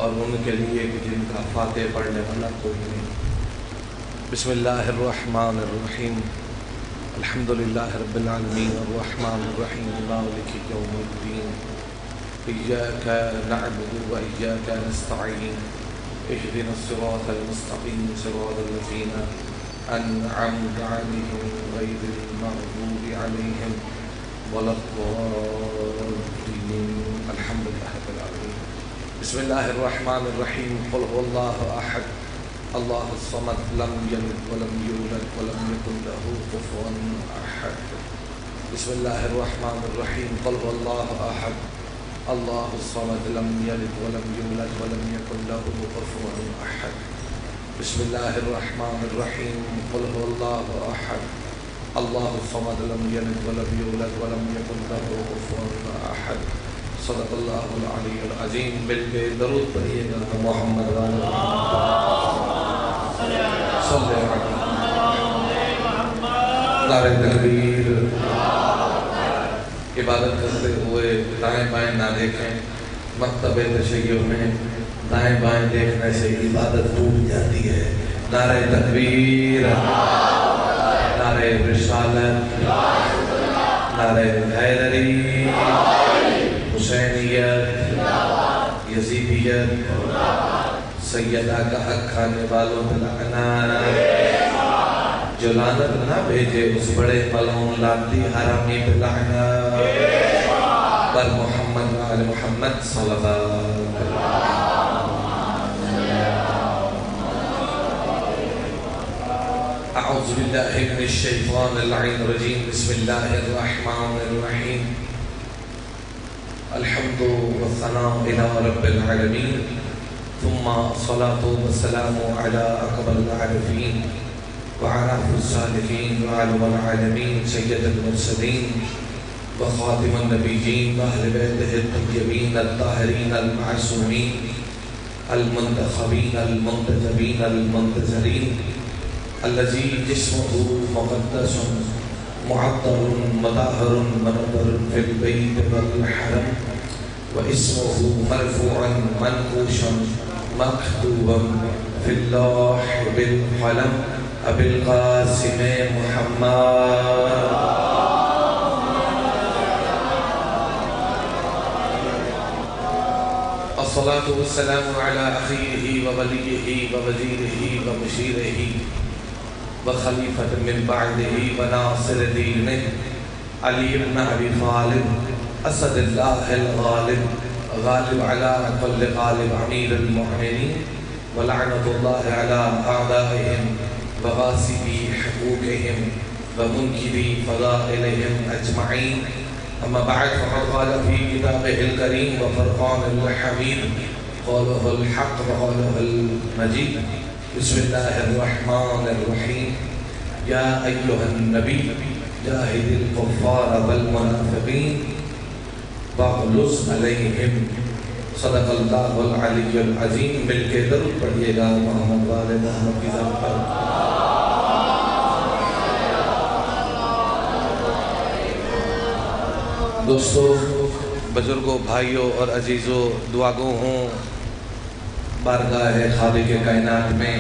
اور ان کے لیے جن کا فاتح پڑھنے والا کوئی نہیں۔ بسم اللہ الرحمن الرحیم، الحمد للہ رب العالمین الرحمن الرحیم مالک یوم الدین، ایاک نعبد و ایاک نستعین، اہدنا الصراط المستقیم صراط الذین انعمت علیہم غیر المغضوب علیہم ولا الضالین، الحمد للہ رب العالمین۔ بسم اللہ الرحمن الرحیم، قل هو اللہ احد اللہ الصمد لم یلد ولم یولد ولم یکن له کفوا احد۔ بسم اللہ الرحمن الرحیم، قل هو اللہ احد اللہ الصمد لم یلد ولم یولد ولم یکن له کفوا احد۔ بسم اللہ الرحمن الرحیم، قل هو اللہ احد اللہ الصمد لم یلد ولم یولد ولم یکن له کفوا احد۔ صدق اللہ العلی العظیم۔ مل کے درود پڑھیے گا محمد صلی اللہ علیہ وسلم۔ نعرہ تکبیر۔ عبادت کرتے ہوئے دائیں بائیں نہ دیکھیں، مکتب تشیع میں دائیں بائیں دیکھنے سے عبادت ٹوٹ جاتی ہے۔ نعرہ تکبیر، نعرہ رسالت، نعرہ حیدری، حسینیت، یزیدیت، سیدہ کا حق کھانے والوں پہ لعنت، جو لعنت نہ بھیجے اس بڑے ملعون لاندی حرامی پہ لعنت، پر محمد و آل محمد صلی اللہ علیہ وسلم۔ اعوذ باللہ من الشیطان اللعین الرجیم، بسم اللہ الرحمن الرحیم، الحمد والثناء إلى رب العالمين، ثم الصلاة والسلام على أكبر العارفين وعرف الصالحين وعلم العالمين سيد المرسلين وخاتم النبيين وأهل بيته الطيبين الطاهرين المعصومين المنتخبين المنتجبين المنتظرين، الذي جسمه مقدس معطر مطهر منظر في البيت والحرم، واسمه مرفوعا منقوشا مكتوبا في اللوح بالقلم، أبي القاسم محمد الصلاة والسلام على أخيه ووليه ووزيره ومشيره وخلیفۃ من بعدہ وناصر دینہ، علی بن ابی طالب اسد اللہ الغالب، غالب علی کل غالب، امیر المؤمنین، ولعنۃ اللہ علی اعدائہم وغاصبی حقوقہم ومنکری فضائلہم اجمعین۔ اما بعد، فقد قال فی کتابہ الکریم وفرقان الحمید، قولہ الحق وقولہ المجید، بسم اللہ الرحمن الرحیم، یا ایہا النبی جاہد الکفار والمنافقین واغلظ علیہم، صدق اللہ العلی العظیم۔ مل کے درود پڑھیے گا محمد وآل محمد کی ذات پر۔ دوستو، بزرگوں، بھائیوں اور عزیزوں، دعا گو ہوں بارگاہ خالق کائنات میں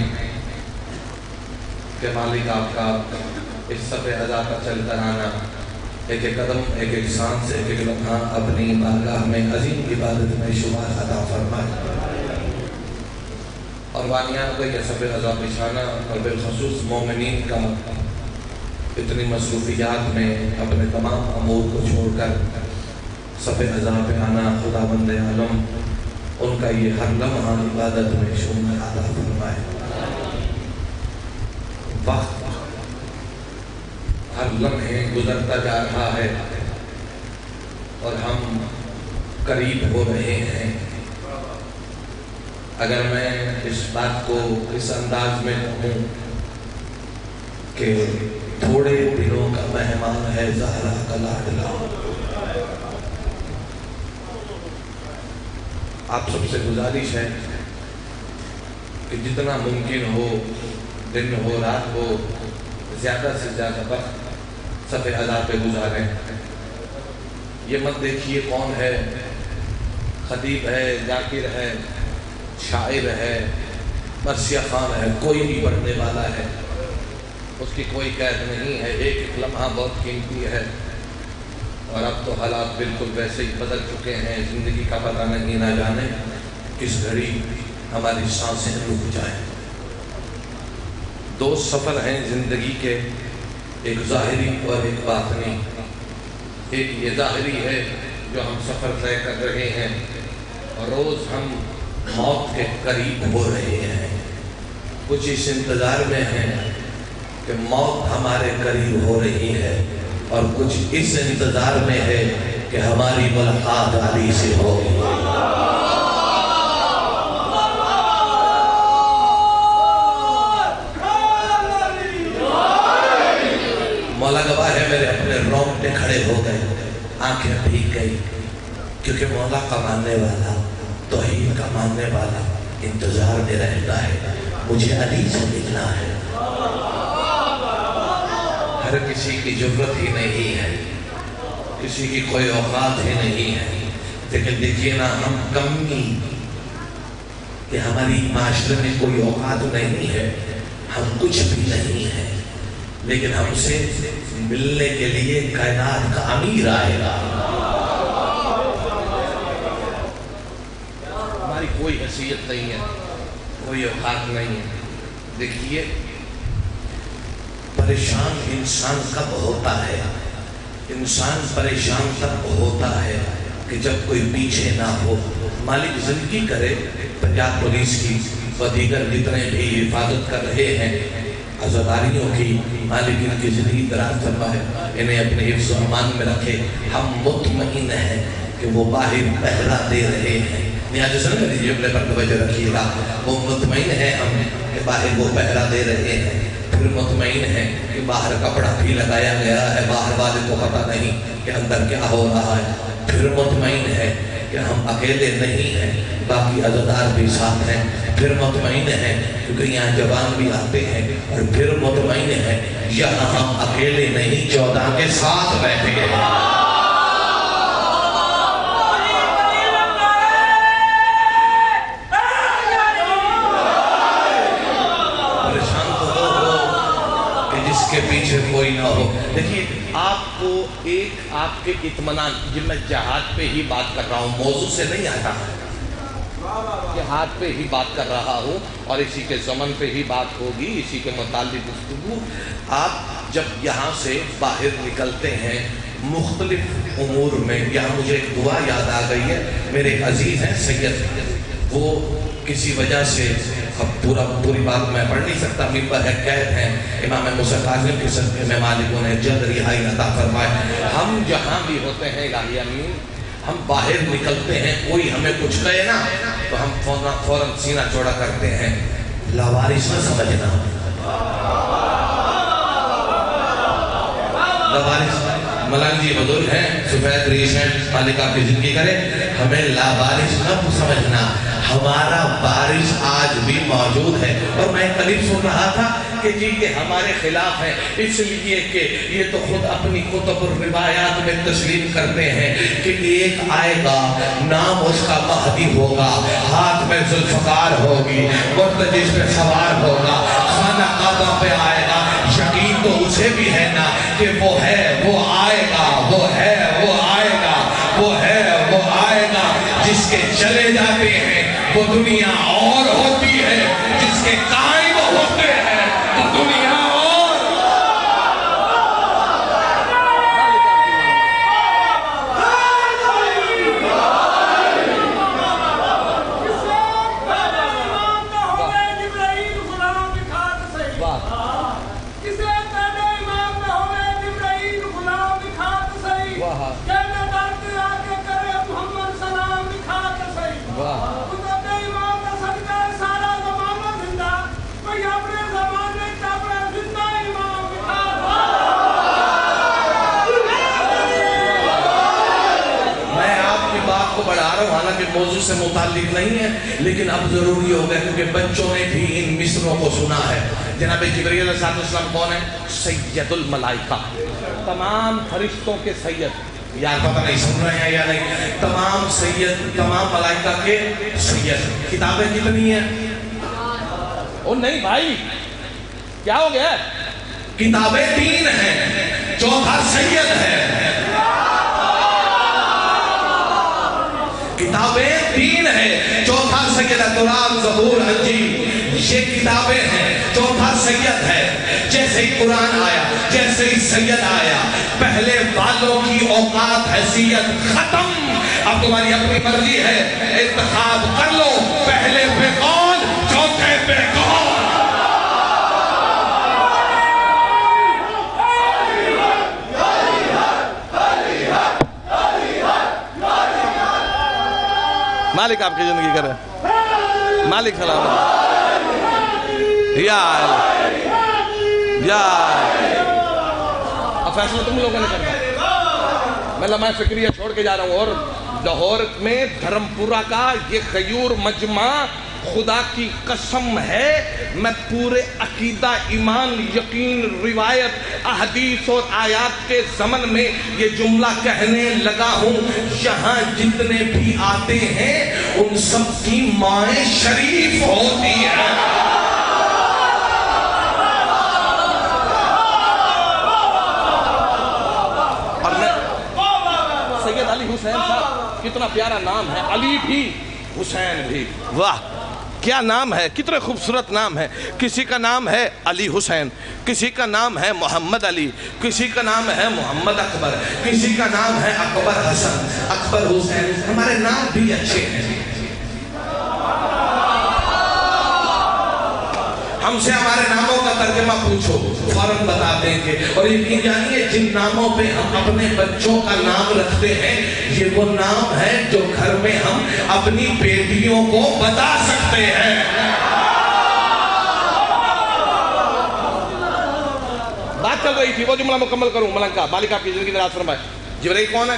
کہ مالک آپ کا اس صفحے ادا کا چلتا آنا، ایک ایک قدم، ایک ایک سانس، ایک ایک لمحہ اپنی بارگاہ میں عظیم عبادت میں شمار عطا فرمائے، اور بانیان کا یہ صفحے ادا پچھانا، اور بالخصوص مومنین کا اتنی مصروفیات میں اپنے تمام امور کو چھوڑ کر صفحے ادا پہ آنا، خدا بند عالم ان کا یہ ہر لمحہ عبادت میں شمار عطا فرمائے۔ وقت ہر لمحے گزرتا جا رہا ہے اور ہم قریب ہو رہے ہیں۔ اگر میں اس بات کو اس انداز میں کہوں کہ تھوڑے دنوں کا مہمان ہے زہرا کا لاڈلا، آپ سب سے گزارش ہے کہ جتنا ممکن ہو، دن ہو رات ہو، زیادہ سے زیادہ وقت صفحے ادا پہ گزاریں۔ یہ مت دیکھیے کون ہے، خطیب ہے، ذاکر ہے، شاعر ہے، مرثیہ خوان ہے، کوئی بھی پڑھنے والا ہے، اس کی کوئی قید نہیں ہے، ایک ایک لمحہ بہت قیمتی ہے۔ اور اب تو حالات بالکل ویسے ہی بدل چکے ہیں، زندگی کا پتہ نہیں، نہ جانے کس گھڑی ہماری سانسیں رک جائیں۔ دو سفر ہیں زندگی کے، ایک ظاہری اور ایک باطنی۔ ایک یہ ظاہری ہے جو ہم سفر طے کر رہے ہیں اور روز ہم موت کے قریب ہو رہے ہیں، کچھ اس انتظار میں ہیں کہ موت ہمارے قریب ہو رہی ہے، اور کچھ اس انتظار میں ہے کہ ہماری ملاقات علی سے ہوگی۔ مولا گواہ ہے، میرے اپنے رونگٹے کھڑے ہو گئے، آنکھیں بھیگ گئی، کیونکہ مولا کا ماننے والا، توحید کا ماننے والا انتظار میں رہتا ہے، مجھے علی سے ملنا ہے۔ ہر کسی کی جرت ہی نہیں ہے، کسی کی کوئی اوقات ہی نہیں ہے، لیکن دیکھیے نا، ہم کمی کہ ہماری معاشرے میں کوئی اوقات نہیں ہے، ہم کچھ بھی نہیں ہے، لیکن ہم سے ملنے کے لیے کائنات کا امیر آئے گا۔ ہماری کوئی حیثیت نہیں ہے، کوئی اوقات نہیں ہے۔ دیکھیے، پریشان انسان کب ہوتا ہے؟ انسان پریشان تب ہوتا ہے کہ جب کوئی پیچھے نہ ہو۔ مالک زندگی کرے، پنجاب پولیس کی و دیگر جتنے بھی حفاظت کر رہے ہیں عزاداریوں کی، مالک ان کی زندگی دراز فرمائے، انہیں اپنے حفظ و امان میں رکھے۔ ہم مطمئن ہیں کہ وہ باہر پہرا دے رہے ہیں۔ نیاز سن میری جملے پر توجہ رکھیے گا، وہ مطمئن ہیں ہم کہ باہر وہ پہرا دے رہے ہیں، پھر مطمئن ہے کہ باہر کپڑا بھی لگایا گیا ہے، باہر والے کو پتہ نہیں کہ اندر کیا ہو رہا ہے، پھر مطمئن ہے کہ ہم اکیلے نہیں ہیں، باقی عزادار بھی ساتھ ہیں، پھر مطمئن ہے کیونکہ یہاں جوان بھی آتے ہیں، اور پھر مطمئن ہے یہاں ہم اکیلے نہیں، 14 کے ساتھ بیٹھے ہیں۔ کے پیچھے کوئی نہ ہو۔ دیکھیے، آپ کو ایک آپ کے اطمینان، جب میں جہاد پہ ہی بات کر رہا ہوں، موضوع سے نہیں آتا، جہاد پہ ہی بات کر رہا ہوں، اور اسی کے زمن پہ ہی بات ہوگی، اسی کے متعلق گفتگو۔ آپ جب یہاں سے باہر نکلتے ہیں مختلف امور میں، یہاں مجھے ایک دعا یاد آ گئی ہے، میرے ایک عزیز ہیں سید، وہ کسی وجہ سے، اب پوری بات میں پڑھ نہیں سکتا، ممبر ہے، قید ہیں، امام موسیٰ کاظم کے صدقے میں مالک انہیں جلد رہائی عطا فرمائے۔ ہم جہاں بھی ہوتے ہیں الہی امین، ہم باہر نکلتے ہیں، کوئی ہمیں کچھ کہے نا تو ہم فوراً سینہ چوڑا کرتے ہیں، لاوارث نہ سمجھنا، لاوارث ملنگ جی بزرگ ہیں، سفید ریش ہیں، مالک آپ کی زندگی کرے، ہمیں لاوارث نہ سمجھنا، ہمارا وارث آج بھی موجود ہے۔ اور میں قریب سن رہا تھا کہ جی یہ ہمارے خلاف ہے، اس لیے کہ یہ تو خود اپنی کتب الروایات میں تسلیم کرتے ہیں کہ ایک آئے گا، نام اس کا مہدی ہوگا، ہاتھ میں ذوالفقار ہوگی، مرتجز پہ سوار ہوگا، خانہ کعبہ پہ آئے گا۔ یقین تو اسے بھی ہے نا کہ وہ ہے، وہ آئے گا، وہ ہے، وہ آئے گا، وہ ہے، وہ آئے گا۔ جس کے چلے جاتے ہیں وہ دنیا اور ہوتی ہے، جس کے قائم ہوتے ہیں وہ دنیا اور۔ حالانکہ موضوع سے متعلق نہیں ہے، لیکن اب ضروری ہو گیا کیونکہ بچوں نے بھی ان مصروں کو سنا ہے۔ جناب جبرائیل علیہ السلام کون ہے؟ سید الملائکہ، تمام فرشتوں کے سید، یار پتہ نہیں سن رہے ہیں یا نہیں. تمام سید، تمام ملائکہ کے سید. کتابیں کتنی ہیں؟ او نہیں بھائی کیا ہو گیا؟ کتابیں 3 ہیں، چوتھا سید ہے. کتابیں 3 ہیں، چوتھا سید ہے. قرآن، زبور، انجیل، یہ کتابیں ہیں، چوتھا سید ہے. جیسے ہی قرآن آیا، جیسے ہی سید آیا، پہلے والوں کی اوقات حیثیت ختم. اب تمہاری اپنی مرضی ہے، انتخاب کر لو، پہلے پہ کون، چوتھے پہ کون. مالک آپ کی زندگی کرے، مالک سلامت. یا اب فیصلہ تم لوگوں نے کرنا. میں لمحہ فکریہ چھوڑ کے جا رہا ہوں. اور لاہور میں دھرم پورہ کا یہ غیور مجمع، خدا کی قسم ہے میں پورے عقیدہ، ایمان، یقین، روایت، احادیث اور آیات کے زمن میں یہ جملہ کہنے لگا ہوں، یہاں جتنے بھی آتے ہیں ان سب کی مائیں شریف ہوتی ہیں. اور میں سید علی حسین صاحب، کتنا پیارا نام ہے، علی بھی حسین بھی. واہ کیا نام ہے، کتنے خوبصورت نام ہے. کسی کا نام ہے علی حسین، کسی کا نام ہے محمد علی، کسی کا نام ہے محمد اکبر، کسی کا نام ہے اکبر حسن، اکبر حسین. ہمارے نام بھی اچھے ہیں. ہم سے ہمارے ناموں کا ترجمہ پوچھو، فوراً بتا دیں گے. اور یقین جانیے جن ناموں پہ ہم اپنے بچوں کا نام رکھتے ہیں، یہ وہ نام ہے جو گھر میں ہم اپنی بیٹیوں کو بتا سکتے ہیں. بات چل رہی تھی، وہ جملہ مکمل کروں. ملنکہ مالک آپ کی زندگی دراز فرمائے. جبرائیل کون ہے؟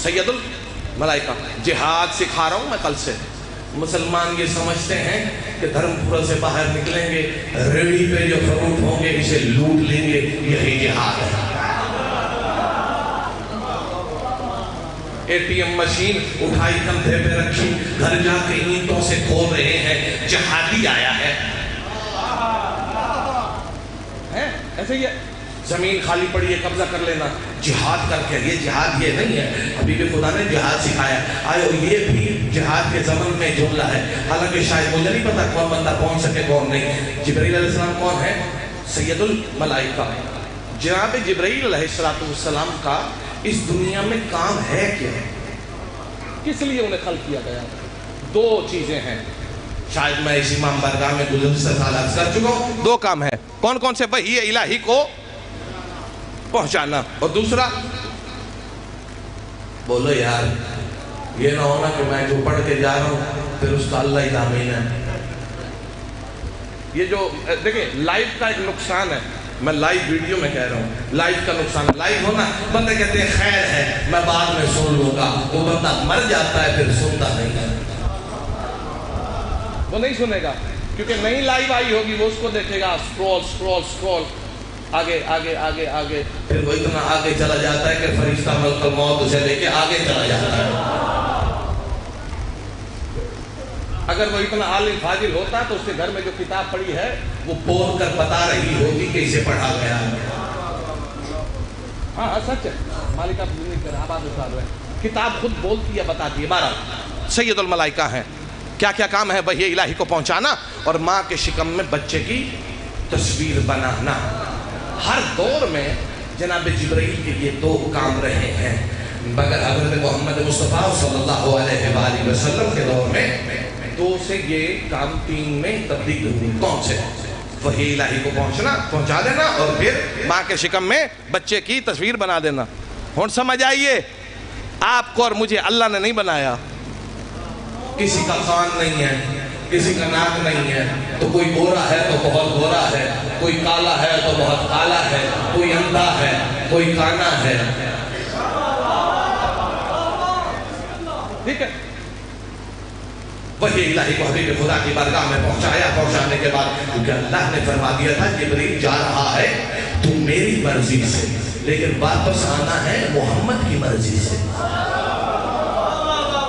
سید الملائکہ. جہاد سکھا رہا ہوں میں کل سے. مسلمان یہ سمجھتے ہیں کہ دھرم پورہ سے باہر نکلیں گے، ریڑھی پہ جو فروٹ ہوں گے اسے لوٹ لیں گے، یہی جہاد ہے. اے ٹی ایم مشین اٹھائی کندھے پہ رکھی، گھر جا کے اینٹوں سے کھول رہے ہیں، جہادی آیا ہے. ایسے ہی ہے، زمین خالی پڑی ہے قبضہ کر لینا، جہاد کر کے. یہ جہاد یہ نہیں ہے، ابھی بھی خدا نے جہاد سکھایا. آئے یہ بھی جہاد کے زمن میں جملہ ہے، حالانکہ شاید مجھے نہیں پتا کون بندہ پہنچ سکے کون نہیں. جبرائیل علیہ السلام کون ہے؟ سید الملائکہ. جناب جبرائیل علیہ السلام کا اس دنیا میں کام ہے کیا؟ کس لیے انہیں خلق کیا گیا؟ 2 چیزیں ہیں. شاید میں اس امام بارگاہ میں گزشتہ سال عرض کر چکا ہوں. 2 کام ہیں. کون کون سے؟ وحی الہی کو پہنچانا، اور دوسرا بولو یار یہ نہ ہونا کہ میں جو پڑھ کے جا رہا ہوں پھر اس کا اللہ ہی دامین ہے. یہ جو دیکھیں لائیو کا ایک نقصان ہے، میں لائیو ویڈیو میں کہہ رہا ہوں، لائیو کا نقصان ہے. لائیو ہونا بندے کہتے ہیں خیر ہے میں بعد میں سن لوں گا، وہ بندہ مر جاتا ہے پھر سنتا نہیں ہے. وہ نہیں سنے گا کیونکہ نئی لائیو آئی ہوگی، وہ اس کو دیکھے گا، سکرول سکرول سکرول، آگے آگے آگے آگے، پھر وہ اتنا آگے چلا جاتا ہے کہ فرشتہ ملک الموت اسے لے کے آگے چلا جاتا ہے. اگر وہ اتنا عالم فاضل ہوتا تو اس کے گھر میں جو کتاب پڑھی ہے وہ بول کر بتا رہی ہوگی کہ اسے پڑھا گیا. ہاں ہاں سچ ہے، مالک آپ زندگی کر آباد اٹھا رہے ہیں، کتاب خود بولتی ہے بتاتی ہے. 12 سید الملائکہ ہیں. کیا کیا کام ہے؟ وحی الہی کو پہنچانا اور ماں کے شکم میں بچے کی تصویر بنانا. ہر دور میں جناب جبرائیل کے یہ 2 کام رہے ہیں، مگر حضرت محمد مصطفیٰ صلی اللہ علیہ وآلہ وسلم کے دور میں 2 سے یہ کام 3 میں تبدیل ہوئی. کون سے؟ وحی الہی کو پہنچا دینا اور پھر ماں کے شکم میں بچے کی تصویر بنا دینا. ہوں سمجھ آئیے، آپ کو اور مجھے اللہ نے نہیں بنایا. کسی کا کان نہیں ہے، کسی کا ناک نہیں ہے، تو کوئی گورا ہے تو بہت گورا ہے، کوئی کالا ہے تو بہت کالا ہے، کوئی اندھا ہے، کوئی کانا ہے. ٹھیک ہے، وحی الہی کو حبیب خدا کی بارگاہ میں پہنچانے کے بعد کیونکہ اللہ نے فرما دیا تھا جبرائیل جا رہا ہے تو میری مرضی سے، لیکن واپس آنا ہے محمد کی مرضی سے،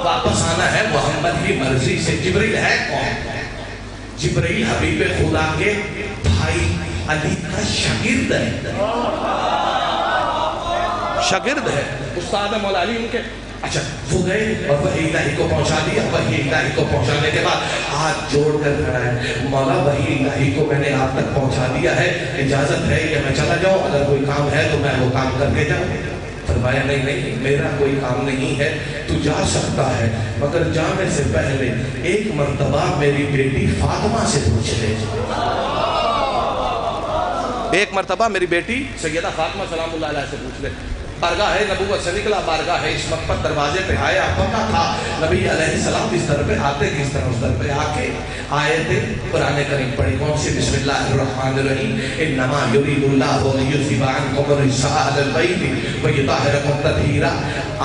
واپس آنا ہے محمد کی مرضی سے۔ جبرائیل ہے کون؟ جبرائیل حبیب خدا کے بھائی علی کا شاگرد ہے، شاگرد ہے، استاد مولا علی ان کے۔ اچھا وہ گئے اور وحی الہی کو پہنچا دیا، وحی الہی کو پہنچانے کے بعد ہاتھ جوڑ کر کھڑا ہے، مولا وحی الہی کو میں نے آپ تک پہنچا دیا ہے، اجازت ہے کہ میں چلا جاؤں؟ اگر کوئی کام ہے تو میں وہ کام کر کے جاؤں۔ فرمایا نہیں نہیں، میرا کوئی کام نہیں ہے، تو جا سکتا ہے، مگر جانے سے پہلے ایک مرتبہ میری بیٹی فاطمہ سے پوچھ لے۔ ایک مرتبہ میری بیٹی سیدہ فاطمہ سلام اللہ علیہ سے پوچھ لے۔ بارگاہ نبوت سے نکلا، بارگاہ عصمت پر دروازے پہ آیا، پتا تھا نبی علیہ السلام اس در پہ آتے، کس طرح اس در پہ آ کے آیت قرآن کریم پڑھی، کون سی؟ بسم اللہ الرحمن الرحیم، انما یرید اللہ لیذھب عنکم الرجس اہل البیت ویطہرکم تطہیرا۔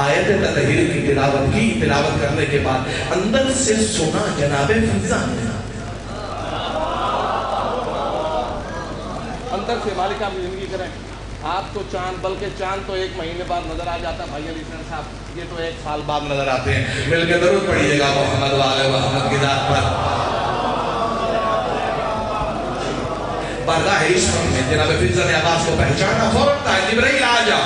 آیت تطہیر کی تلاوت کی، تلاوت کرنے کے بعد اندر سے سنا جناب فضا نے، اندر سے مالک آپ زندگی کریں، آپ تو چاند، بلکہ چاند تو 1 مہینے بعد نظر آ جاتا ہے، بھائی علی صاحب یہ تو 1 سال بعد نظر آتے ہیں۔ مل کے درود پڑھیے گا محمد والے محمد کی ذات پر۔ بارگاہ عصمت میں جناب فضا نے آواز کو پہچانا، فوراً کہا جبرائیل آ جا۔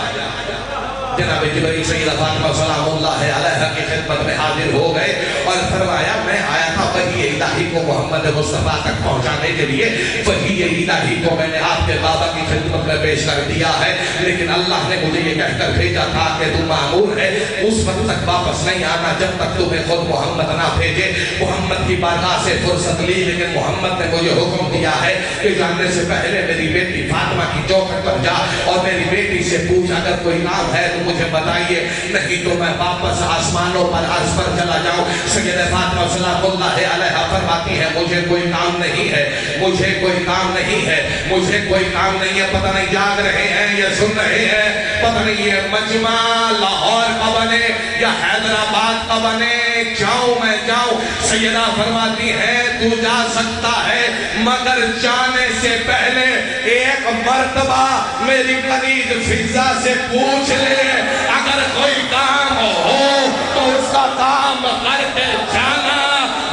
جناب جبرائیل سیدہ فاطمہ سلام اللہ علیہ کی خدمت میں حاضر ہو گئے اور فرمایا میں آیا تھا وحی الہی کو محمد مصطفیٰ تک پہنچانے کے لیے، وحی الہی کو میں نے آپ کے بابا کی خدمت میں پیش کر دیا ہے، لیکن اللہ نے مجھے یہ کہہ کر بھیجا تھا کہ تم مامور ہے، اس وقت تک واپس نہیں آنا جب تک تمہیں خود محمد نہ بھیجے۔ محمد کی بارگاہ سے فرصت لی، لیکن محمد نے مجھے حکم دیا ہے کہ جانے سے پہلے میری بیٹی فاطمہ کی چوکھٹ پر جا اور میری بیٹی سے پوچھ، اگر کوئی کام ہے تو مجھے بتائیے، نہیں تو میں واپس آسمانوں پر عرش پر چلا جاؤں۔ سیدہ فاطمہ سلام اللہ علیہ فرماتی ہے مجھے کوئی کام نہیں ہے، مجھے کوئی کام نہیں ہے، مجھے کوئی کام نہیں ہے۔ پتہ نہیں جاگ رہے ہیں یا سن رہے ہیں، پتہ نہیں یہ مجمع لاہور کا بنے یا حیدرآباد کا بنے، جاؤں میں جاؤں۔ سیدہ فرماتی ہے تو جا سکتا ہے، مگر جانے سے پہلے ایک مرتبہ میری قریب فضا سے پوچھ لے، اگر کوئی کام ہو تو اس کا کام کر کے جانا۔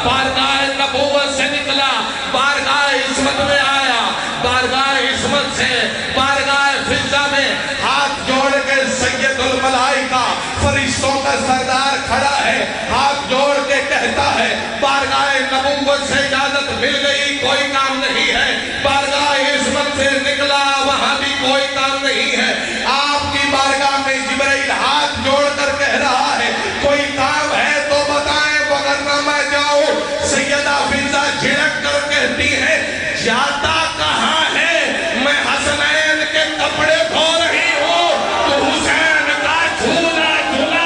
بارگاہ نبوت سے نکلا، بارگاہ عصمت میں آیا، بارگاہ عصمت سے بارگاہ فضا میں ہاتھ جوڑ کے سید الملائکہ فرشتوں کا سردار کھڑا ہے، ہاتھ جوڑ کے کہتا ہے بارگاہ نبوت سے اجازت مل گئی، کوئی کام نہیں ہے۔ بارگاہ عصمت سے نکلا، وہاں بھی کوئی کام نہیں ہے۔ آپ کی بارگاہ میں جبرائیل ہاتھ جوڑ کر کہہ رہا ہے کوئی کام ہے تو بتائیں وگرنہ میں جاؤں۔ سیدہ فضا جھڑک کر کہتی ہے جاتا کہاں ہے؟ میں حسنین کے کپڑے دھو رہی ہوں، تو حسین کا جھولا جھولا۔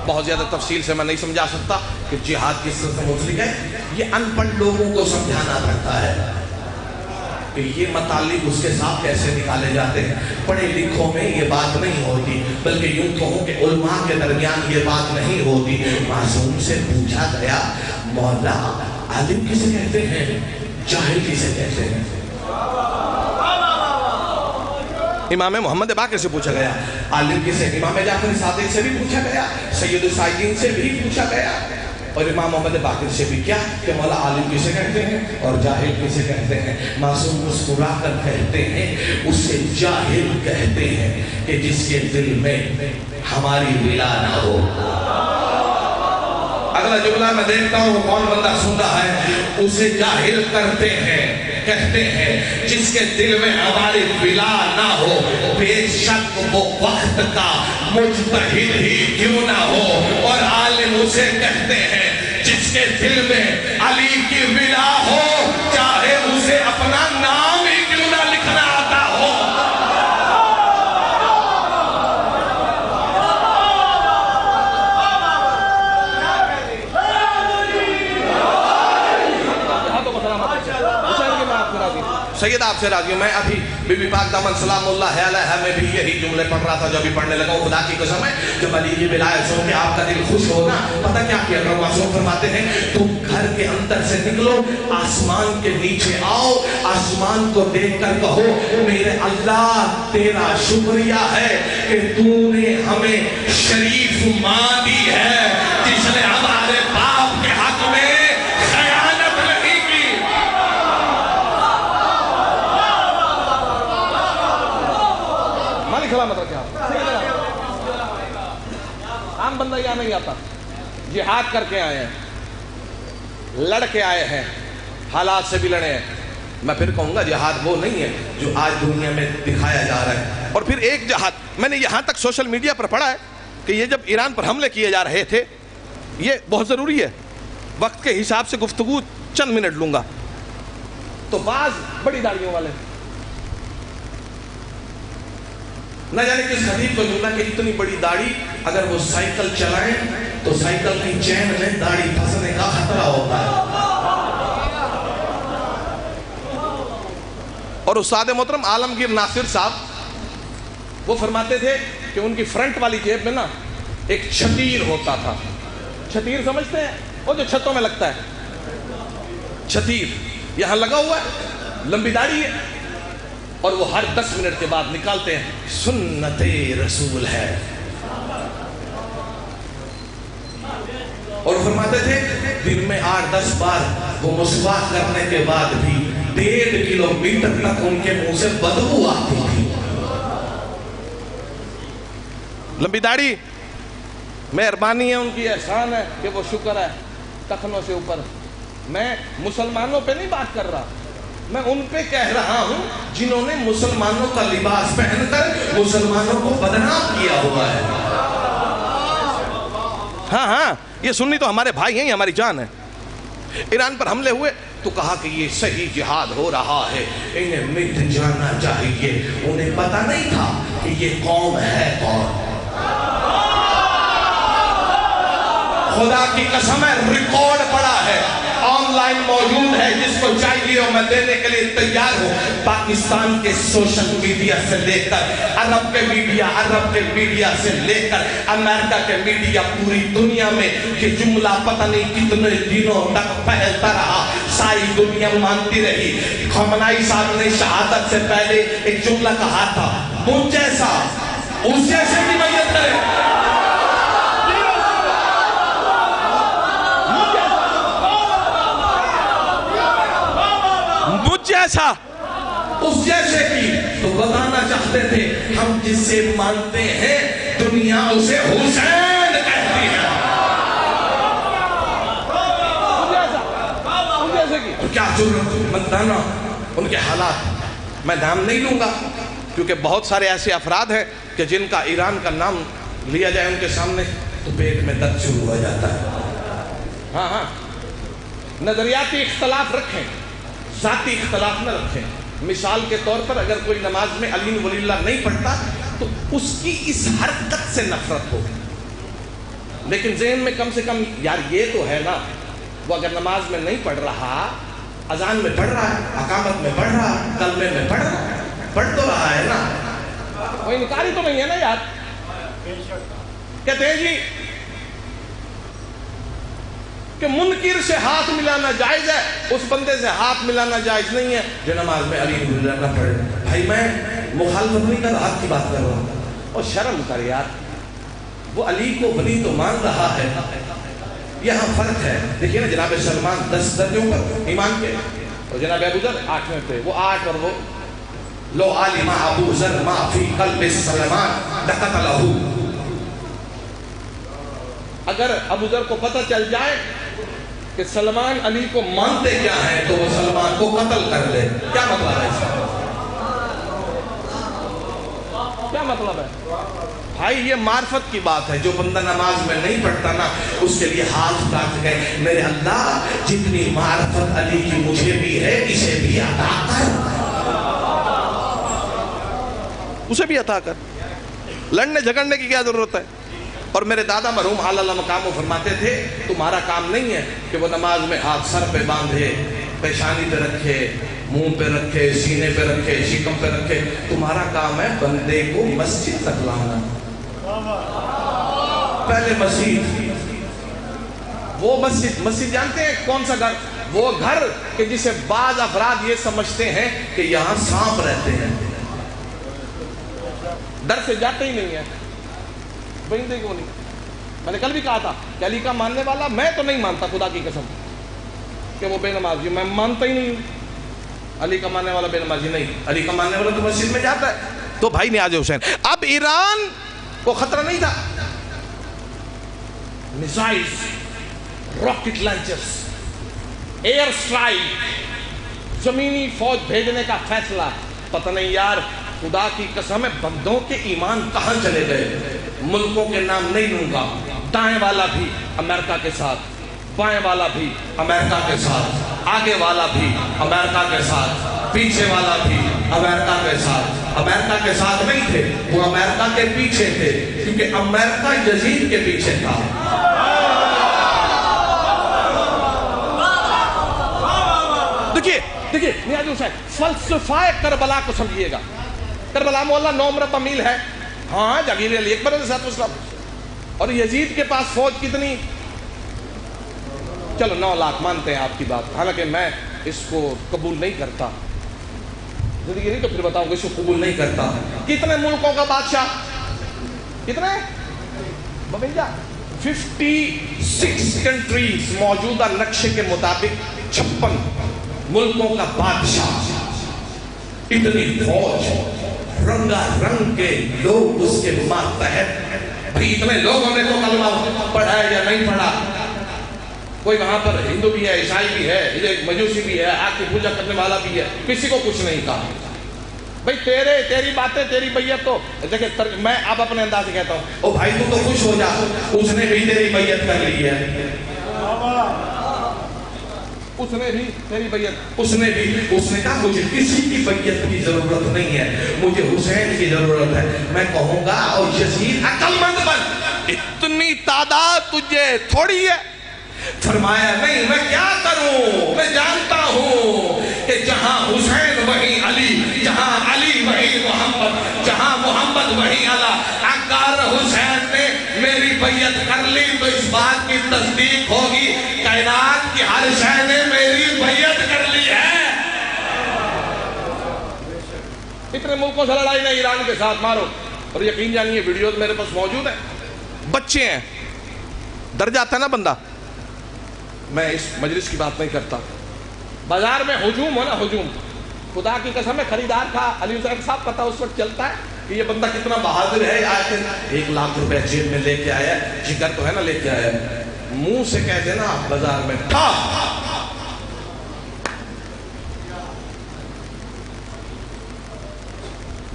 بہت زیادہ تفصیل سے میں نہیں سمجھا سکتا کہ جہاد کس سے متعلق ہے، یہ ان پڑھ لوگوں کو سمجھانا پڑتا ہے کہ یہ متعلق اس کے ساتھ کیسے نکالے جاتے ہیں۔ پڑھے لکھوں میں یہ بات نہیں ہوتی، بلکہ یوں کہوں کہ علماء کے درمیان یہ بات نہیں ہوتی۔ معصوم سے پوچھا گیا مولا عالم کسے کہتے ہیں، جاہل کسے کہتے ہیں؟ امام محمد باقر سے پوچھا گیا، عالم کسے؟ امام جعفر صادق سے بھی پوچھا گیا، سید السائقین سے بھی پوچھا گیا، اور امام محمد باقر سے بھی کیا کہ مولا عالم کسے کہتے ہیں اور جاہل کسے کہتے ہیں؟ معصوم مسکرا کر کہتے ہیں اسے جاہل کہتے ہیں کہ جس کے دل میں ہماری ولا نہ ہو۔ اگلا جملہ میں دیکھتا ہوں کون بندہ سنتا ہے، اسے جاہل کرتے ہیں، کہتے ہیں جس کے دل میں ہماری ولا نہ ہو، بے شک وہ وقت کا مجتہد ہی کیوں نہ ہو۔ اور عالم اسے کہتے ہیں جس کے دل میں علی کی ولا ہو، چاہے اسے اپنا نام ہی کیوں نہ لکھنا آتا ہو۔ راضی ہوں سید، آپ سے راضی ہوں. میں ابھی بی بی پاک دامن سلام اللہ علیہا میں بھی یہی جملے پڑھ رہا تھا جو ابھی پڑھنے لگا ہوں. خدا کی قسم ہے جب علی کی ولایت سن کے آپ کا دل خوش ہوگا. پتہ کیا کیا کرو؟ معصوم فرماتے ہیں تم گھر کے اندر سے نکلو، آسمان کے نیچے آؤ، آسمان کو دیکھ کر کہو میرے اللہ تیرا شکریہ ہے کہ تو نے ہمیں شریف ماں دی ہے جس نے ہمارے باپ کے حق میں خیانت نہیں کی. مالک سلامت رکھے آپ. عام بندہ یہاں نہیں آتا، جہاد کر کے آئے ہیں، لڑ کے آئے ہیں، حالات سے بھی لڑے ہیں. میں پھر کہوں گا جہاد وہ نہیں ہے جو آج دنیا میں دکھایا جا رہا ہے. اور پھر ایک جہاد میں نے یہاں تک سوشل میڈیا پر پڑھا ہے کہ یہ جب ایران پر حملے کیے جا رہے تھے، یہ بہت ضروری ہے، وقت کے حساب سے گفتگو چند منٹ لوں گا. تو بعض بڑی داڑیوں والے نہ جانے کس خطیب کو جملہ کہ اتنی بڑی داڑھی اگر وہ سائیکل چلائیں تو سائیکل کی چین میں داڑھی پھنسنے کا خطرہ ہوتا ہے. اور استاد محترم عالمگیر ناصر صاحب وہ فرماتے تھے کہ ان کی فرنٹ والی جیب میں نا ایک چھتیر ہوتا تھا. چھتیر سمجھتے ہیں؟ وہ جو چھتوں میں لگتا ہے، چھتیر یہاں لگا ہوا ہے، لمبی داڑھی ہے، اور وہ ہر 10 منٹ کے بعد نکالتے ہیں، سنت رسول ہے. اور فرماتے تھے دن میں 8-10 بار وہ مسواک کرنے کے بعد بھی 1.5 کلومیٹر تک ان کے منہ سے بدبو آتی تھی. لمبی داڑھی مہربانی ہے ان کی، احسان ہے کہ وہ شکر ہے ٹخنوں سے اوپر. میں مسلمانوں پہ نہیں بات کر رہا، میں ان پہ کہہ رہا ہوں جنہوں نے مسلمانوں کا لباس پہن کر مسلمانوں کو بدنام کیا ہوا ہے. ہاں ہاں، یہ سنی تو ہمارے بھائی ہیں، یہ ہماری جان ہے. ایران پر حملے ہوئے تو کہا کہ یہ صحیح جہاد ہو رہا ہے، انہیں مٹ جانا چاہیے. انہیں پتہ نہیں تھا کہ یہ قوم ہے کون. خدا کی قسم ہے ریکارڈ پڑا ہے، آن لائن موجود ہے، جس کو چاہیے میں دینے کے لیے تیار ہوں. پاکستان کے سوشل میڈیا سے لے کر عرب کے میڈیا سے لے کر امریکہ کے میڈیا، پوری دنیا میں یہ جملہ پتہ نہیں کتنے دنوں تک پھیلتا رہا، ساری دنیا مانتی رہی. خامنائی صاحب نے شہادت سے پہلے ایک جملہ کہا تھا، مجھ جیسا اس جیسے کی میت کرے. جیسا اس جیسے کی تو بتانا چاہتے تھے ہم جس سے مانتے ہیں دنیا اسے حسین کہتی ہے. کیا ضرورت مندانہ ان کے حالات. میں نام نہیں لوں گا کیونکہ بہت سارے ایسے افراد ہیں کہ جن کا ایران کا نام لیا جائے ان کے سامنے تو پیٹ میں درد شروع ہو جاتا ہے. ہاں ہاں، نظریاتی اختلاف رکھیں، ذاتی اختلاف نہ رکھیں. مثال کے طور پر اگر کوئی نماز میں علی ولی اللہ نہیں پڑھتا تو اس کی اس حرکت سے نفرت ہو، لیکن ذہن میں کم سے کم یار یہ تو ہے نا وہ اگر نماز میں نہیں پڑھ رہا، اذان میں پڑھ رہا ہے، اقامت میں پڑھ رہا ہے، کلمے میں پڑھ رہا ہے، پڑھ تو رہا ہے نا، کوئی انکاری تو نہیں ہے نا یار. کہتے ہیں جی کہ منکر سے ہاتھ ملانا جائز ہے، اس بندے سے ہاتھ ملانا جائز نہیں ہے جو نماز میں علی ولی اللہ نہ پڑھے. بھائی میں مخالفت نہیں کر رہا، حق کی بات کر رہا ہوں. اور شرم کر یار، وہ علی کو ولی تو مان رہا ہے. یہاں فرق ہے. دیکھیے نا جناب سلمان 10 درجوں پر ایمان کے، اور جناب ابو ذر 8ویں پہ. وہ 8 اور وہ لو علم ابو ذر ما فی قلب سلمان لقتلہ. اگر ابو ذر کو پتہ چل جائے کہ سلمان علی کو مانتے کیا ہیں تو وہ سلمان کو قتل کر لے. کیا مطلب ہے اس کا؟ کیا مطلب ہے بھائی؟ یہ معرفت کی بات ہے. جو بندہ نماز میں نہیں پڑھتا نا اس کے لیے ہاتھ کاٹ گئے، میرے اللہ جتنی معرفت علی کی مجھے بھی ہے اسے بھی عطا کر، اسے بھی عطا کر. لڑنے جھگڑنے کی کیا ضرورت ہے؟ اور میرے دادا مرحوم اعلیٰ مقام وہ فرماتے تھے تمہارا کام نہیں ہے کہ وہ نماز میں ہاتھ سر پہ باندھے، پیشانی پہ رکھے، منہ پہ رکھے، سینے پہ رکھے، شکم پہ رکھے. تمہارا کام ہے بندے کو مسجد تک لانا. پہلے مسجد، وہ مسجد جانتے ہیں کون سا گھر؟ وہ گھر کہ جسے بعض افراد یہ سمجھتے ہیں کہ یہاں سانپ رہتے ہیں، ڈر سے جاتے ہی نہیں ہے. بندے کو نہیں. میں نے کل بھی کہا تھا کہ علی کا ماننے والا، میں تو نہیں مانتا خدا کی قسم کہ وہ بے نمازی، میں مانتا ہی نہیں علی کا ماننے والا بے نمازی نہیں. علی کا ماننے والا تو مسجد میں جاتا ہے. تو بھائی نیاز حسین، اب ایران کو خطرہ نہیں تھا. Missiles, rocket launchers, air strike, زمینی فوج بھیجنے کا فیصلہ. پتہ نہیں یار، خدا کی قسم ہے بندوں کے ایمان کہاں چلے گئے. ملکوں کے نام نہیں لوں گا. دائیں والا بھی امریکہ کے ساتھ، بائیں والا بھی امریکہ کے ساتھ، آگے والا بھی امریکہ کے ساتھ، پیچھے والا بھی امریکہ کے ساتھ. امریکہ کے ساتھ نہیں تھے، وہ امریکہ کے پیچھے تھے، کیونکہ امریکہ یزید کے پیچھے تھا. دیکھیے نیاز حسین، فلسفہ کربلا کو سمجھیے گا. کربلا مولا 9 مربع میل ہے. ہاں جاگیر علی اکبر علیہ السلام. اور یزید کے پاس فوج کتنی؟ چلو 9 لاکھ مانتے ہیں آپ کی بات، حالانکہ میں اس کو قبول نہیں کرتا. زندگی نہیں تو پھر بتاؤں گا اس کو قبول نہیں کرتا. کتنے ملکوں کا بادشاہ؟ کتنے؟ 56 کنٹریز. موجودہ نقشے کے مطابق 56 ملکوں کا بادشاہ. اتنی فوج، رنگا رنگ کے لوگ اس کے ماتحت. بھئی اتنے لوگوں نے تو کلمہ پڑھا ہے یا نہیں پڑھا؟ کوئی وہاں پر ہندو بھی ہے، عیسائی بھی ہے، مجوسی بھی ہے، آگ کی پوجا کرنے والا بھی ہے. کسی کو کچھ نہیں کہا. بھئی تیری باتیں، تیری بیعت تو دیکھیں، میں اب اپنے انداز سے کہتا ہوں، او بھائی تو خوش ہو جا، اس نے بھی تیری بیعت کر لی ہے. اس نے بھی تیری بیعت، اس نے کہا مجھے کسی کی بیعت کی ضرورت نہیں ہے، مجھے حسین کی ضرورت ہے. میں کہوں گا اور یزید عقل مند بن، اتنی تعداد تجھے تھوڑی ہے. فرمایا نہیں، میں کیا کروں، میں جانتا ہوں کہ جہاں حسین وہیں علی، جہاں علی وہیں محمد، جہاں محمد وہیں علی. اگر حسین نے میری بیعت کر لی تو اس بات کی تصدیق ہوگی کائنات کی ہر شے نے میری بیعت کر لی ہے. اتنے ملکوں سے لڑائی نہیں، ایران کے ساتھ مارو. اور یقین جانیے ویڈیوز میرے پاس موجود ہیں. بچے ہیں، ڈر جاتا ہے نا بندہ. میں اس مجلس کی بات نہیں کرتا. بازار میں ہجوم ہو نا، ہجوم، خدا کی قسم ہے خریدار تھا علی حسین صاحب، پتہ اس وقت چلتا ہے کہ یہ بندہ کتنا بہادر ہے. آج 1 لاکھ روپے جیب میں لے کے آیا ہے، جگر تو ہے نا لے کے آیا ہے. منہ سے کہہ دینا بازار میں تھا.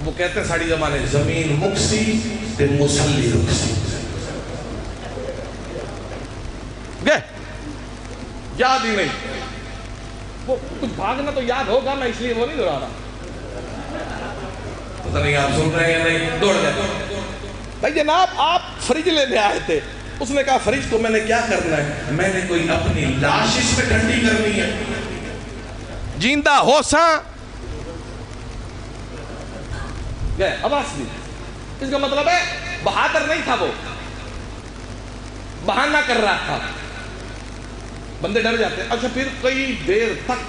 وہ کہتے ہیں ساڑی زمانے زمین مکسی تے مسلی رکسی. گئے یاد ہی نہیں. وہ کچھ بھاگنا تو یاد ہوگا، میں اس لیے وہ نہیں دہرا رہا. پتہ نہیں آپ سن رہے ہیں یا نہیں. دوڑ گئے. بھائی جناب آپ فریج لینے آئے تھے. اس نے کہا فریج کو میں نے کیا کرنا ہے، میں نے کوئی اپنی لاش اس میں ٹھنڈی کرنی ہے. جیندہ ہو ساں گئے عباس بھی. اس کا مطلب ہے بہادر نہیں تھا، وہ بہانہ کر رہا تھا. بندے ڈر جاتے ہیں. اچھا پھر کئی دیر تک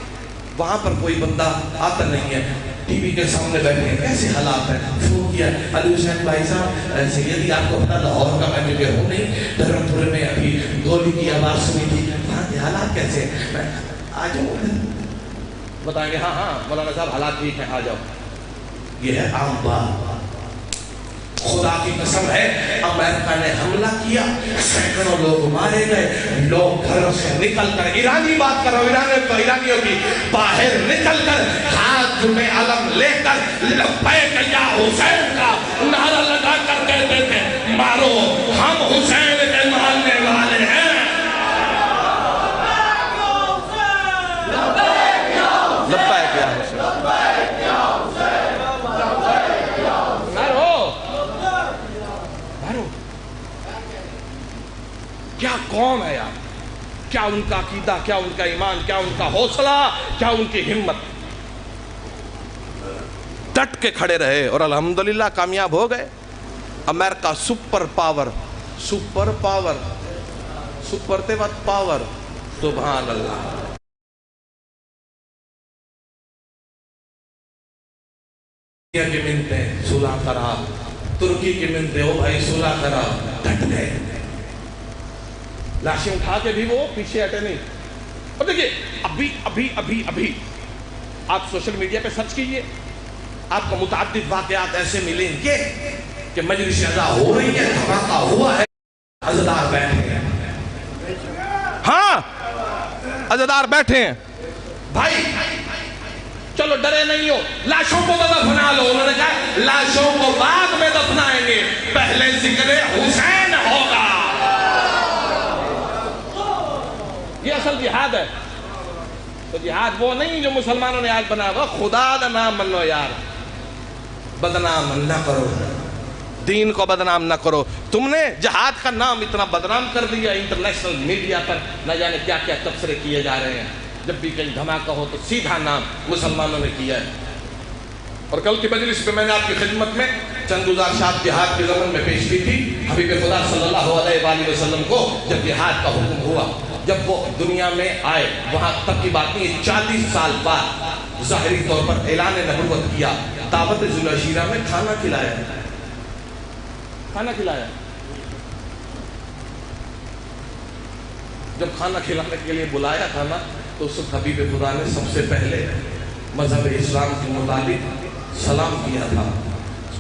وہاں پر کوئی بندہ آتا نہیں ہے. ٹی وی کے سامنے بیٹھے ہیں، کیسے حالات ہیں. فون کیا علی حسین بھائی صاحب، سیدی آپ کو پتا لاہور کا میں جو ہوں نہیں، دھرم پورے میں ابھی گولی کی آواز سنی تھی، وہاں کے حالات کیسے ہیں. آ جاؤ بتائیں گے. ہاں مولانا صاحب حالات ٹھیک ہیں، آ جاؤ. یہ ہے عام بات. خدا کی قسم ہے امریکہ نے حملہ کیا، سینکڑوں لوگ مارے گئے. لوگ گھروں سے نکل کر، ایرانی بات کر رہا ہوں، ایرانیوں کی، باہر نکل کر ہاتھ میں علم لے کر لبیک یا حسین کا نعرہ لگا کر کہتے تھے مارو ہم حسین کے ماننے والے ہیں. لبیک یا حسین، کیا قوم ہے یار، کیا ان کا عقیدہ، کیا ان کا ایمان، کیا ان کا حوصلہ، کیا ان کی ہمت. ڈٹ کے کھڑے رہے اور الحمدللہ کامیاب ہو گئے. امریکہ سپر پاور سپر تے وقت پاور. سبحان اللہ. کی منتیں صلح کرا, ترکی کی منتیں او بھائی صلح کرا, ڈٹ گئے. لاشیں اٹھا کے بھی وہ پیچھے ہٹے نہیں. اور دیکھیے ابھی آپ سوشل میڈیا پہ سرچ کیجئے, آپ کو متعدد واقعات ایسے ملیں گے کہ مجلس ادا ہو رہی ہے, دھماکہ ہوا ہے, عزادار بیٹھے ہیں. ہاں عزادار بیٹھے ہیں. بھائی چلو ڈرے نہیں ہو, لاشوں کو دفنا لو. انہوں نے کہا لاشوں کو بعد میں دفنائیں گے, پہلے ذکر حسین ہوگا. یہ اصل جہاد ہے. تو جہاد وہ نہیں جو مسلمانوں نے آج بنایا ہوا. خدا دا نام منو یار, بدنام نہ کرو, دین کو بدنام نہ کرو. تم نے جہاد کا نام اتنا بدنام کر دیا, انٹرنیشنل میڈیا پر نہ جانے کیا کیا تبصرے کیے جا رہے ہیں. جب بھی کہیں دھماکہ ہو تو سیدھا نام مسلمانوں نے کیا ہے. اور کل کی مجلس پہ میں نے آپ کی خدمت میں چند گزارشات جہاد کے زمن میں پیش کی تھی. حبیب خدا صلی اللہ علیہ وآلہ وسلم کو جب جہاد کا حکم ہوا, جب وہ دنیا میں آئے, وہاں تک کی بات نہیں, 40 سال بعد ظاہری طور پر اعلان نبوت کیا, دعوت ذوالعشیرہ میں کھانا کھلایا. جب کھانا کھلانے کے لیے بلایا تھا نا, تو اس وقت حبیب خدا نے سب سے پہلے مذہب اسلام کے مطابق سلام کیا تھا.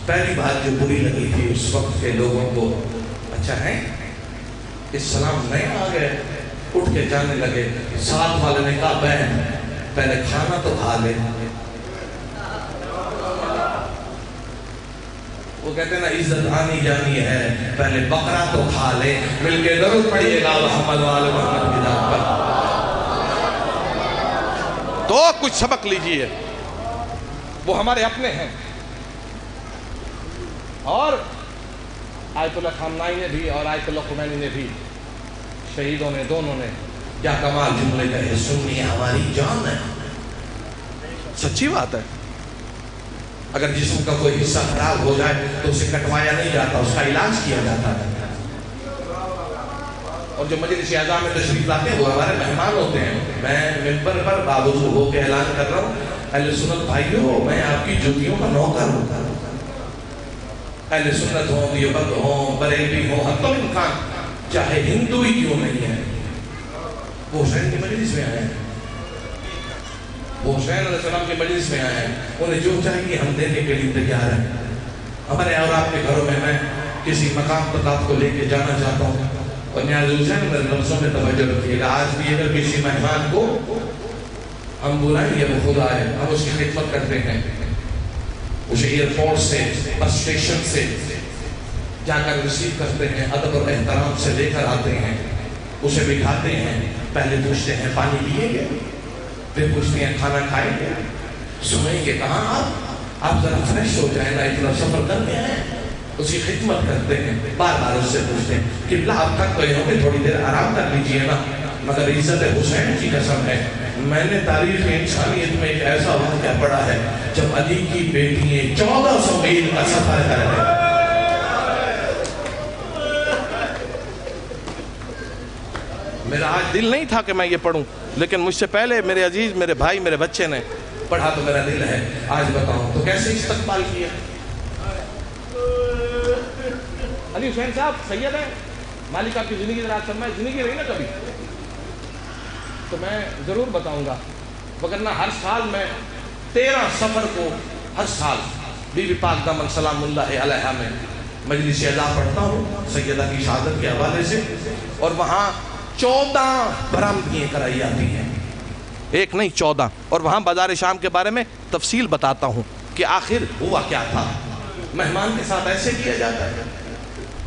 پہلی بات جو بری لگی تھی اس وقت کے لوگوں کو, اچھا ہے اس سلام نہیں آ گئے, اٹھ کے جانے لگے. ساتھ والے نے کہا بہن پہلے کھانا تو کھا لے. وہ کہتے ہیں نا عزت آنی جانی ہے, پہلے بقرہ تو کھا لے. مل کے درود پڑھیے گا محمد وآل محمد کی ذات پر. تو کچھ سبق لیجئے, وہ ہمارے اپنے ہیں. اور آیت اللہ خامنائی نے بھی اور آیت اللہ خمینی نے بھی, شہیدوں نے, دونوں نے کیا کمال جملے کہے, سنی ہماری جان ہے. سچی بات ہے. اگر جسم کا کوئی حصہ خراب ہو جائے تو اسے کٹوایا نہیں جاتا, اس کا علاج کیا جاتا ہے. اور جو مجلس اعظام میں تشریف لاتے ہیں وہ ہمارے مہمان ہوتے ہیں. میں ممبر پر بابوضو ہو کے اعلان کر رہا ہوں, اہل سنت بھائیو, میں آپ کی جوتیوں کا نوکر ہوں. اہل سنت ہوں, دیوبند ہوں, بریلوی ہوں, حتی الامکان چاہے ہندو ہی کیوں نہیں ہے, وہ حسین کی مجلس میں آئے ہیں, وہ حسین علیہ السلام کے مجلس میں آئے ہیں. انہیں جو چاہیے ہم دینے کے لیے تیار ہیں. ہمارے اور آپ کے گھروں میں کسی مقام تک آپ کو لے کے جانا چاہتا ہوں, اور نیاز حسین میرے لفظوں میں توجہ رکھیے گا. آج بھی اگر کسی مہمان کو ہم بلائیں یا وہ خود آئے, ہم اس کی خدمت کرتے ہیں. اسے ایئرپورٹ سے, بس اسٹیشن سے جا کر ریسیو کرتے ہیں, ادب اور احترام سے لے کر آتے ہیں, اسے بٹھاتے ہیں. پہلے پوچھتے ہیں پانی پیئیں گے, پھر پوچھتے ہیں کھانا کھائیں گے, سوئیں گے کہاں آپ ذرا فریش ہو جائیں نا, اتنا سفر کر کے ہیں. اس کی خدمت کرتے ہیں, بار بار اس سے پوچھتے ہیں کہ اللہ آپ تک گئے ہوں گے, تھوڑی دیر آرام کر لیجئے نا. مگر عزت حسین کی قسم ہے, میں نے تاریخ انسانیت میں ایک ایسا واقعہ پڑھا ہے جب علی کی بیٹیاں 1400 میل کا سفر کر رہے ہیں. میرا آج دل نہیں تھا کہ میں یہ پڑھوں, لیکن مجھ سے پہلے میرے عزیز, میرے بھائی, میرے بچے نے پڑھا تو میرا دل ہے آج بتاؤں. تو کیسے استقبال کیا علی حسین صاحب سید ہیں, مالک آپ کی زندگی ذرا فرمائے, زندگی رہی نا کبھی تو میں ضرور بتاؤں گا. وگرنہ ہر سال میں 13 سفر کو ہر سال بی بی پاک دامن سلام اللہ علیہا میں مجلس اعلیٰ پڑھتا ہوں سیدہ کی شہادت کے حوالے سے, اور وہاں 14 برآمدگیاں کرائی جاتی ہیں, ایک نہیں 14. اور وہاں بازار شام کے بارے میں تفصیل بتاتا ہوں کہ آخر ہوا کیا تھا. مہمان کے ساتھ ایسے کیا جاتا ہے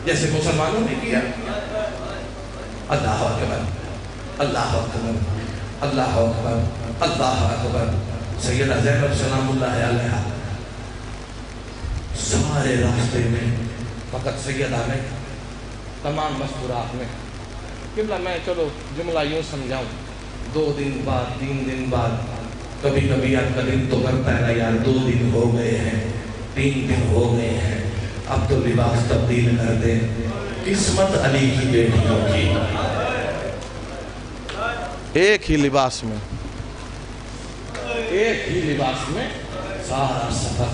جیسے مسلمانوں نے کیا. اللہ اکبر, اللہ اکبر, اللہ اکبر, اللہ اکبر. سیدہ زینب سلام اللہ علیہا سارے راستے میں فقط سیدہ نے تمام مذکورات میں قبلہ میں چلو جملہ یوں سمجھاؤں, 2 دن بعد 3 دن بعد کبھی کبھی آپ کا دل تو کرتا ہے نا یار 2 دن ہو گئے ہیں 3 دن ہو گئے ہیں اب تو لباس تبدیل کر دیں. قسمت علی کی بیٹیوں کی ایک ہی لباس میں سارا سفر.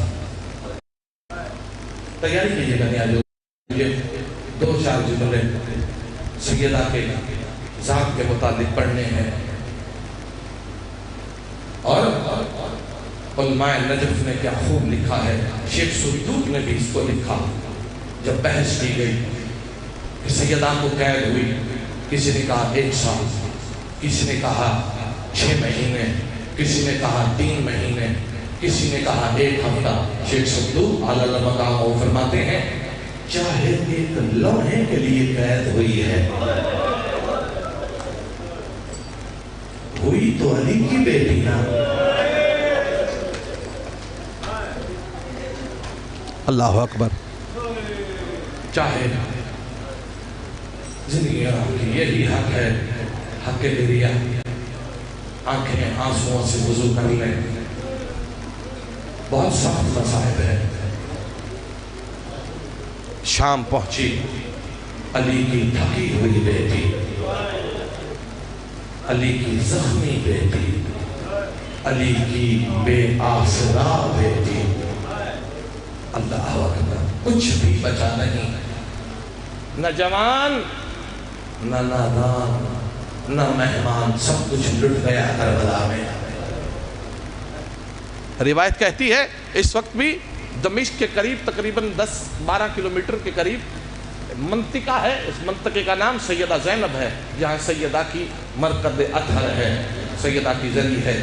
تیاری کیجیے گا نہیں یہ 2-4 جملے سیدہ کے ذات کے متعلق پڑھنے ہیں. اور علماء نجف نے کیا خوب لکھا ہے. شیخ صدوق نے بھی اس کو لکھا جب بحث کی گئی کہ سیدہ کو قید ہوئی. کسی نے کہا 1 سال, کسی نے کہا 6 مہینے, کسی نے کہا 3 مہینے, کسی نے کہا 1 ہفتہ. شیخ صدوق علی المقام وہ فرماتے ہیں چاہے 1 لمحے کے لیے قید ہوئی ہے, ہوئی تو علی کی بیٹی نا. اللہ اکبر. چاہے زندگی کی یہی حق ہے, حق دریا, آنکھیں آنسوؤں سے وضو کر لیں. بہت سخت مصائب ہے. شام پہنچی, علی کی تھکی ہوئی بیٹی, علی کی زخمی بیٹی, علی کی بے آسرا بیٹی. اللہ اکبر. کچھ بھی بچا نہیں, نہ جوان نہ نادان نہ مہمان, سب کچھ لٹ گیا کربلا میں. روایت کہتی ہے اس وقت بھی دمشق کے قریب تقریباً 10-12 کلومیٹر کے قریب منطقہ ہے. اس منطقے کا نام سیدہ زینب ہے, جہاں سیدہ کی مرکز اطہر ہے, سیدہ کی زری ہے.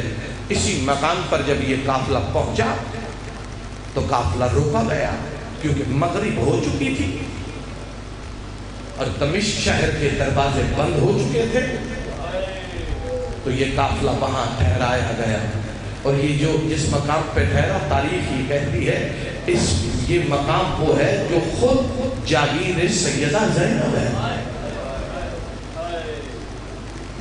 اسی مقام پر جب یہ قافلہ پہنچا تو قافلہ روکا گیا کیونکہ مغرب ہو چکی تھی اور دمشق شہر کے دروازے بند ہو چکے تھے. تو یہ قافلہ وہاں ٹھہرایا گیا. اور یہ جو جس مقام پہ ٹھہرا, تاریخ یہ کہتی ہے یہ مقام وہ ہے جو خود جاگیر سیدہ زینب ہے.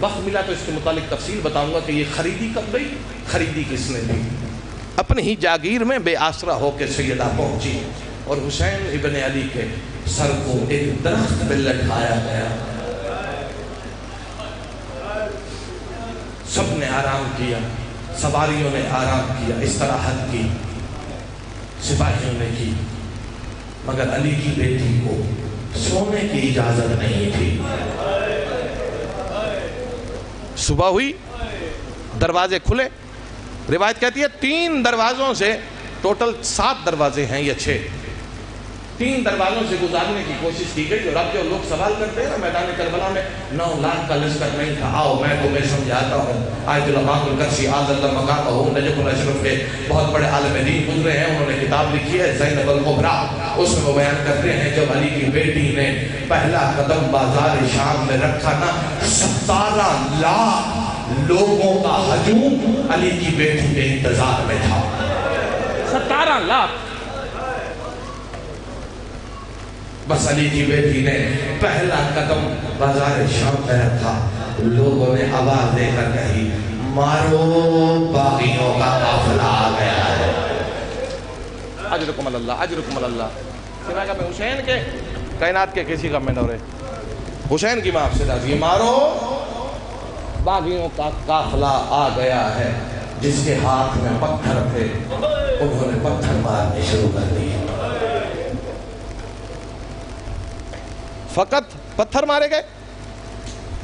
وقت ملا تو اس کے متعلق تفصیل بتاؤں گا کہ یہ خریدی کب گئی, خریدی کس نے دی. اپنی ہی جاگیر میں بے آسرا ہو کے سیدہ پہنچی اور حسین ابن علی کے سر کو ایک درخت پہ لٹکایا گیا. سب نے آرام کیا, سواریوں نے آرام کیا, استراحت کی, سپاہیوں نے کی, مگر علی کی بیٹی کو سونے کی اجازت نہیں تھی. صبح ہوئی, دروازے کھلے. روایت کہتی ہے 3 دروازوں سے, ٹوٹل 7 دروازے ہیں یا 6, 3 دروازوں سے گزارنے کی کوشش کی گئی. اور اب جو لوگ سوال کرتے ہیں نا میدان کربلا میں 9 لاکھ کا لشکر نہیں تھا, آؤ میں تمہیں سمجھاتا ہوں. آیت اللہ القرسی آز اللہ مقامہ نجف الاشرف کے بہت بڑے عالم دین گزرے ہیں, انہوں نے کتاب لکھی ہے زینب الکبریٰ. اس میں وہ بیان کرتے ہیں جب علی کی بیٹی نے پہلا قدم بازار شام میں رکھا نا, 17 لاکھ لوگوں کا ہجوم علی کی بیٹی کے انتظار میں تھا. 17 لاکھ. بس علی کی بیٹی نے پہلا قدم بازار شام میں رکھا, لوگوں نے آواز دے کر کہی مارو باغیوں کا قافلہ آ گیا ہے. اجرکم اللہ, اجرکم اللہ. سنا کہ میں حسین کے کائنات کے کسی کا میں نہ رہے, حسین کی ماں سے راضی, مارو باغیوں کا قافلہ آ گیا ہے. جس کے ہاتھ میں پتھر تھے انہوں نے پتھر مارنے شروع کر دیے. فقط پتھر مارے گئے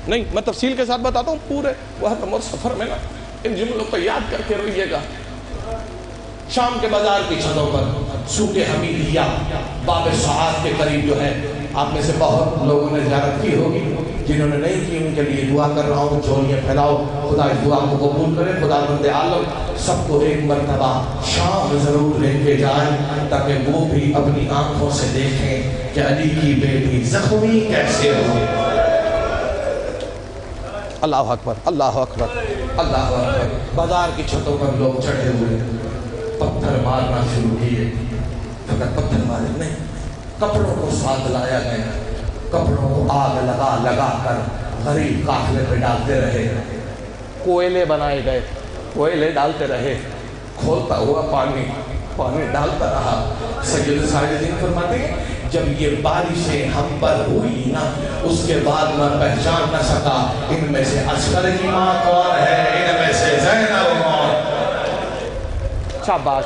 نہیں, میں تفصیل کے ساتھ بتاتا ہوں. پورے وہاں اور سفر میں نا ان جملوں کو یاد کر کے رہیے گا. شام کے بازار کی چھتوں پر سوق حمیدیہ باب سعاد کے قریب جو ہے, آپ میں سے بہت لوگوں نے زیارت کی ہوگی, جنہوں نے نہیں کی ان کے لیے دعا کر رہا ہوں. جھولیاں پھیلاؤ, خدا اس دعا کو قبول کرے. خدا بند عالم سب کو ایک مرتبہ شام ضرور لے کے جائے تاکہ وہ بھی اپنی آنکھوں سے دیکھیں کہ علی کی بیٹی زخمی کیسے ہو. اللہ اکبر, اللہ اکبر, اللہ اکبر. بازار کی چھتوں پر لوگ چڑھے ہوئے, پتھر مارنا شروع کیے. فقط پتھر مارے نہیں, کپڑوں کو ساتھ لایا گیا, کپڑوں کو آگ لگا لگا کر غریب قافلے پہ ڈالتے رہے. کوئلے بنائے گئے, کوئلے ڈالتے رہے، کھولتا ہوا پانی ڈالتا رہا۔ سید ساجدین فرماتے ہیں جب یہ بارشیں ہم پر ہوئی نا، اس کے بعد میں پہچان نہ سکا ان میں سے اصغر کی ماں کون ہے، ان میں سے زینب کون۔ شاباش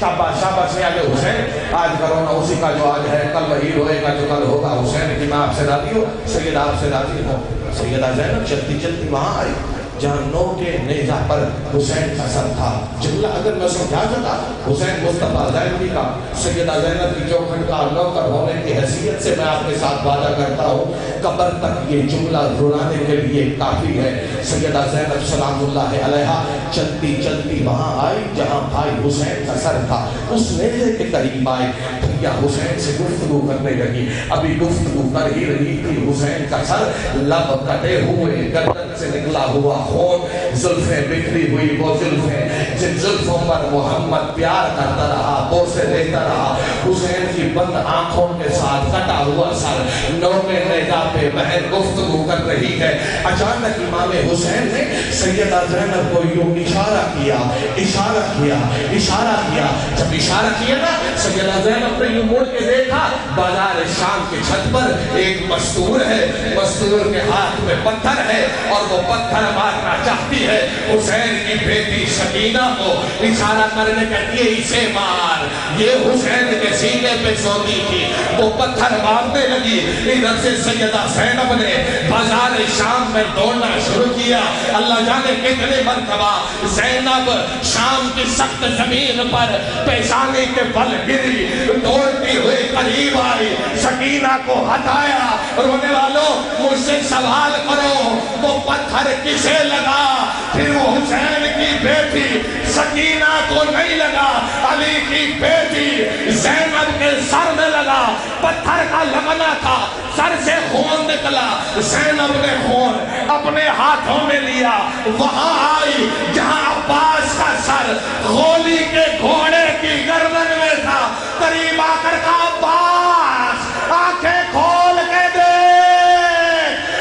شاباش شاباش یا حسین، آج کرو نا اسی کا جو آج ہے، کل وہی روئے گا جو کل ہوگا۔ حسین کی ماں آپ سے راضی ہو، سید آپ سے راضی ہو۔ سیدہ زینب چلتی چلتی وہاں آئی جہاں نو کے نیزہ پر حسین کا سر تھا۔ جملہ اگر میں سمجھا سکا، حسین مصطفیٰ زینبی کا سیدہ زینب کی چوکھٹ کا نوکر ہونے کی حیثیت سے میں آپ کے ساتھ وعدہ کرتا ہوں، قبر تک یہ جملہ رلانے کے لیے کافی ہے۔ سیدہ زینب سلام اللہ علیہا چلتی چلتی وہاں آئی جہاں بھائی حسین کا سر تھا، اس نیزے کے قریب آئی، بھیا حسین سے گفتگو کرنے لگی۔ ابھی گفتگو کر ہی رہی تھی، حسین کا سر لب کٹے ہوئے، گردن سے نکلا ہوا خون، زلفیں بکھری ہوئی وہ زلفیں جن زلفوں پر محمد پیار کرتا رہا، بوسے دیتا رہا۔ حسین کی بند آنکھوں کے ساتھ کٹا ہوا سر، نوکے نیزہ پہ بہن گفتگو کر رہی ہے۔ اچانک امام حسین نے سیدہ زینب کو یوں اشارہ کیا، اشارہ کیا، اشارہ کیا۔ جب اشارہ کیا نا، سیدہ زینب نے یوں مڑ کے دیکھا، بازار شام کی چھت پر ایک مستور ہے، مستور کے ہاتھ میں پتھر ہے اور وہ پتھر مارنا چاہتی ہے حسین کی بیٹی سکینہ کو، اشارہ کرنے کہتی ہے اسے مار۔ یہ حسین کے سینے پہ سوتی تھی، وہ پتھر مارنے لگی۔ ادھر سے سیدہ زینب نے بازار شام میں دوڑنا شروع کیا۔ اللہ جانے کتنے مرتبہ زینب شام کی سخت زمین پر پیشانی کے بل گری، دوڑتی ہوئی قریب آئی، سکینہ کو ہٹایا۔ رونے والوں مجھ سے سوال کرو وہ پتھر کسے لگا؟ پھر وہ حسین کی بیٹی سکینہ کو نہیں لگا، علی کی بیٹی زینب کے سر میں لگا۔ پتھر کا لگنا تھا، سر سے خون نکلا، زینب نے خون اپنے ہاتھوں میں لیا، وہاں آئی جہاں عباس کا سر غولی کے گھوڑے کی گردن میں تھا۔ قریب آ کر کہا عباس آنکھیں کھول کے دے،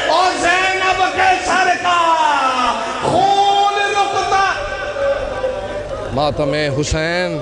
اور زینب کے سر کا خون رکتا۔ ماتم حسین